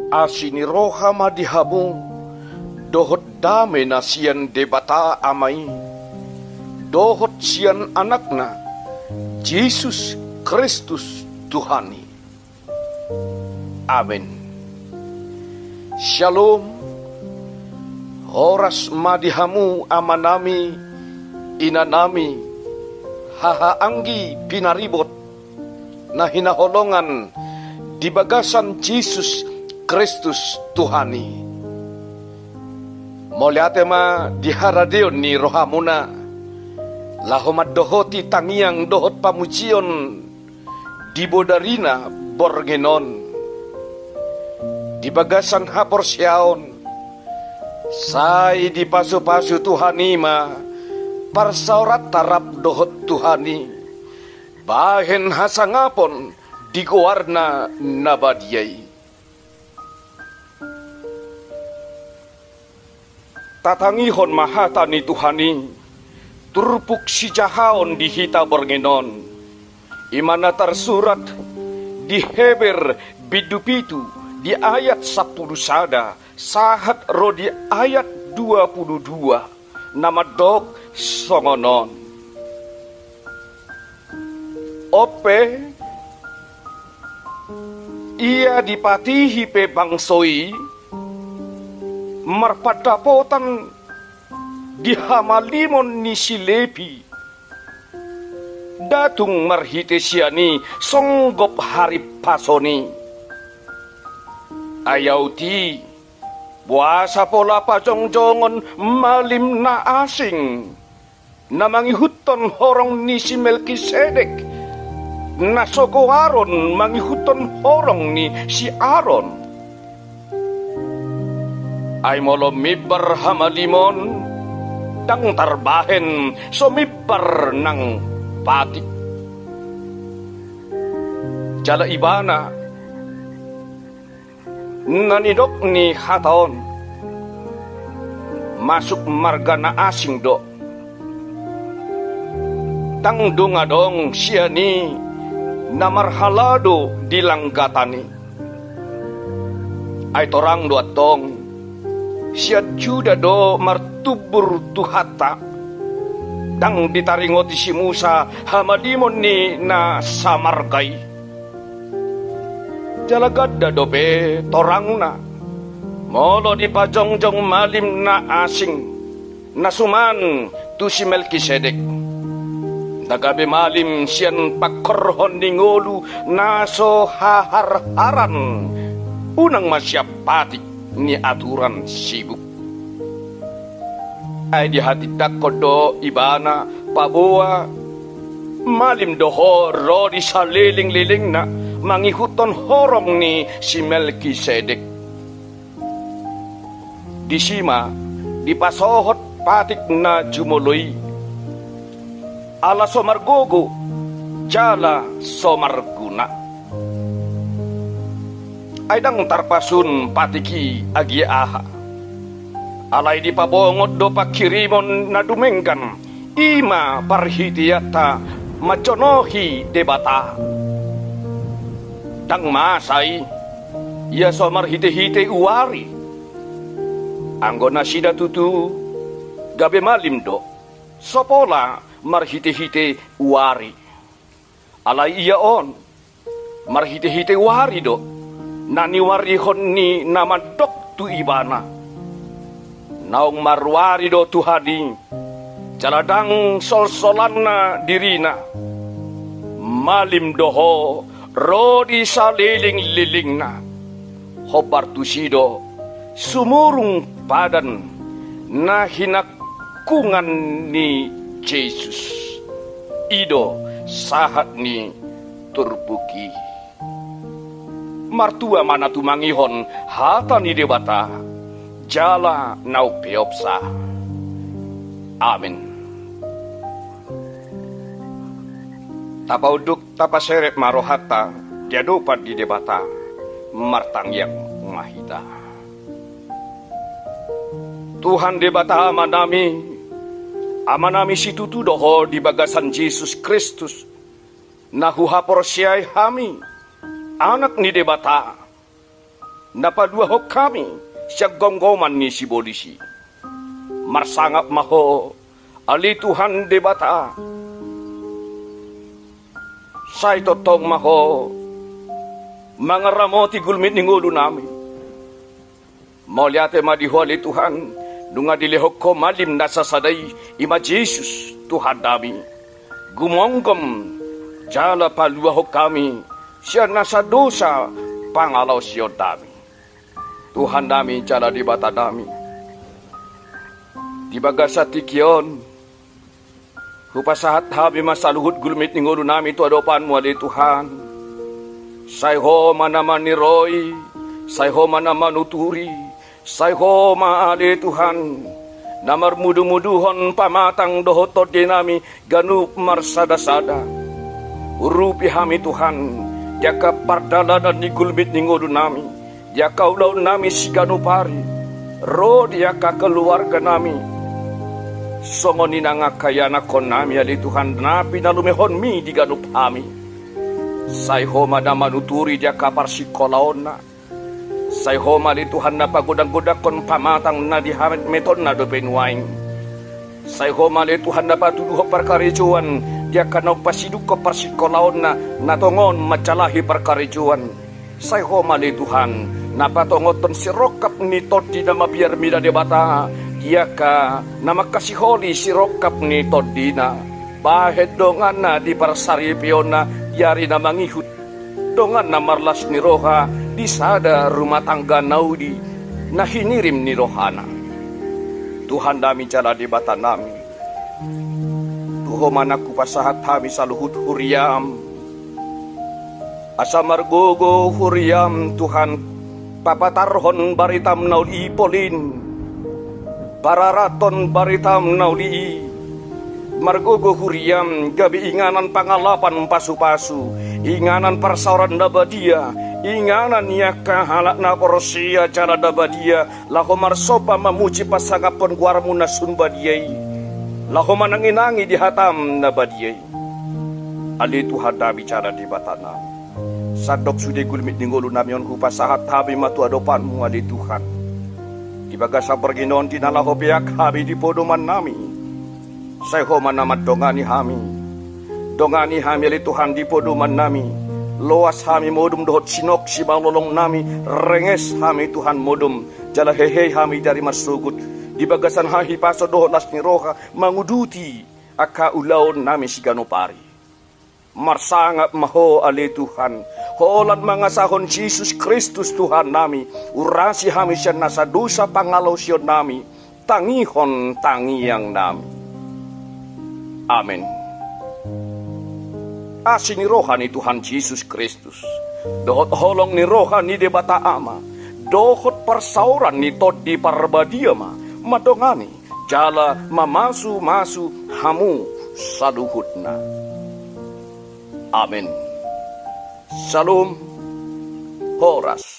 asini roha madihamu dohot dame na sian debata amai dohot sian anakna Yesus Kristus Tuhani. Amin. Shalom. Horas madihamu amanami inanami hahaanggi pinaribot na hinaholongan di bagasan Yesus Kristus Tuhani. Moliate ma diharadeon ni rohamuna lahomad dohoti tangiang dohot pamujion di bodarina borgenon di bagasan hapor siaon sai di pasu-pasu Tuhanima parsaurat tarap dohot Tuhani bahen hasangapon di goarna nabadiyai. Tatangihon mahatani Tuhani turpuk si jahaon di hita borngenon imana tersurat di Heber bidupitu di ayat 10 sada sahat ro di ayat 22 nama dok songonon ope ia dipatihi pe bangsoi marpadapotan di hamalimon ni silepi datung marhite siani songgop hari pasoni ayauti buasa pola pajongjongon malim na asing namangi huton horong ni si Melkisedek na soko Aron mangi huton horong ni si Aron ay molo mibar hamalimon dang tarbahen somibar ng patik jala ibana nanidok ni hataon masuk marga na asing do tang dungadong siya ni namarhalado di langgatani ay torang duatong siya juda do martubur tuhata dang ditaringot si Musa hamadimon ni na samargay jalagada dobe torang na molo di pajongjong malim na asing nasuman tu si Melkisedek nagabe malim siyan pakorhon ni ngolu naso haharharan unang masyapatik ni aturan sibuk ay di hati dakodo ibana pabuwa malim doho rodi sa liling-liling na mangihuton horong ni si Melkisedek di sima di pasohot patik na jumuloy ala somargogo jala somarguna ay dang tarpasun patiki agi aha alay di pabongot do pakirimon na dumenggan ima parhitiyata maconohi debata dang masay ya somar hite-hite uwari anggo na sida tutu gabe malim do sopola marhite-hite uwari alay iya on marhite-hite uwari do naniwarihon ni namadok tu ibana naong marwari do Tuhani jaladang sol-solan na dirina malim doho rodi sa liling-liling na hobar tusido sumurung padan na hinakungan ni Jesus ido sahat ni turbuki martua mana tumangihon hata ni debata jala nau peopsa. Amin. Tapauduk tapaseret marohata diadopat di debata martang yang ngahita. Tuhan debata amanami situtu doho di bagasan Yesus Kristus nahuha porsiai hami anak ni debata napadua hok kami siya gonggoman ni si polisi. Marsangap maho ali Tuhan debata. Say totong maho mga ramoti gulmit ni ngulo namin. Mauliate madiho ali Tuhan nunga dilihok ko malim nasa saday ima Jesus Tuhan dami. Gumonggom jala paluahok kami siya nasa dosa pangalaw siya dami. Tuhan dami jala di bata dami. Di baga sa tikyon, hupasahat habi masaluhut gulmit ni ngulo nami tu adopan mo ali Tuhan. Sayho manaman ni Roy, sayho manaman uturi, sayho maali Tuhan. Namar mudu-muduhon pamatang dohotot di nami ganup marsada-sada. Urupi hami Tuhan, jaka pardalanan ni gulmit ni ngulo nami, jaka ulaw nami si ganupari, ro jaka keluarga nami. Songoni nangakayana kon nami ali Tuhan napi nalumehon mi di ganup hami. Sayho manaman uturi jaka parsikolaon na. Sayho mali Tuhan na pagodag-godag kon pamatang na dihamet meton na dopen waing. Sayho mali Tuhan na patuduho parkarijuan jaka nagpasiduk ko parsikolaon na natongon macalahi parkarijuan. Sayho mali Tuhan na patongoton si rokap ni todi na mabiar mida debata. Jaka na makasiholi si rokap ni todi na. Bahet dongan na di parsaripion na yari na mangihut. Dongan na marlas ni roha di sada rumah tangga naudi na hinirim ni rohana. Tuhan dami jala di bata nami. Tuho manaku pasahat hami saluhut huriam. Asa margogo huriam Tuhan papatarhon baritam nauli polin. Pararaton baritam nauli. Margogo huriam gabi inganan pangalapan pasu-pasu, inganan persauran dabadia, inganan yaka halak na porosia cara dabadia, laho marsopa mamuci pasangapon guarmu nasun badiai, laho mananginangi di hatam na badiai. Ali Tuhan da bicara di batana, sadok sude gulmit ninggulu namion kupasahat habi matu adopanmu ali Tuhan. Di bagasa perginon di nalaho piak habi di podoman nami. Sayho manamat dongani dongani hami ali Tuhan di podoman nami. Loas hami modum dohot sinok si malolong nami, renges hami Tuhan modum, jala hehe hami dari masugut. Di bagasan hahi paso dohot las ni roha manguduti aka ulaon nami si ganopari. Marsangap maho ali Tuhan, holan mangasahon Jesus Kristus Tuhan nami, urasi hami siya nasa dosa pangalaw siya nami, tangihon tangiyang nami. Amin. Asi ni roha ni Tuhan Yesus Kristus, dohot holong ni roha ni debata ama, dohot persauran ni todi parbadia madongani, jala mamasu hamu saluhutna. Amin. Salam Horas.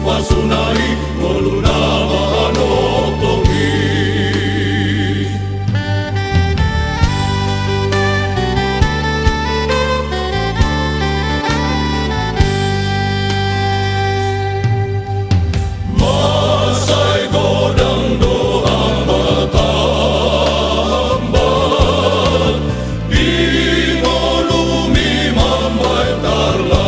Pasunai moluna mahanotongi. Masai godang doang batambat, bingolumi mambai tarla.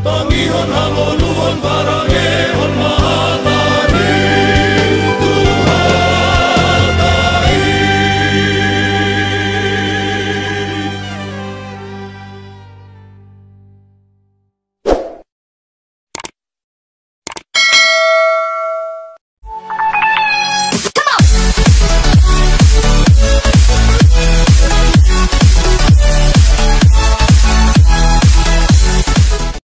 Pangihon hangoluhon barangé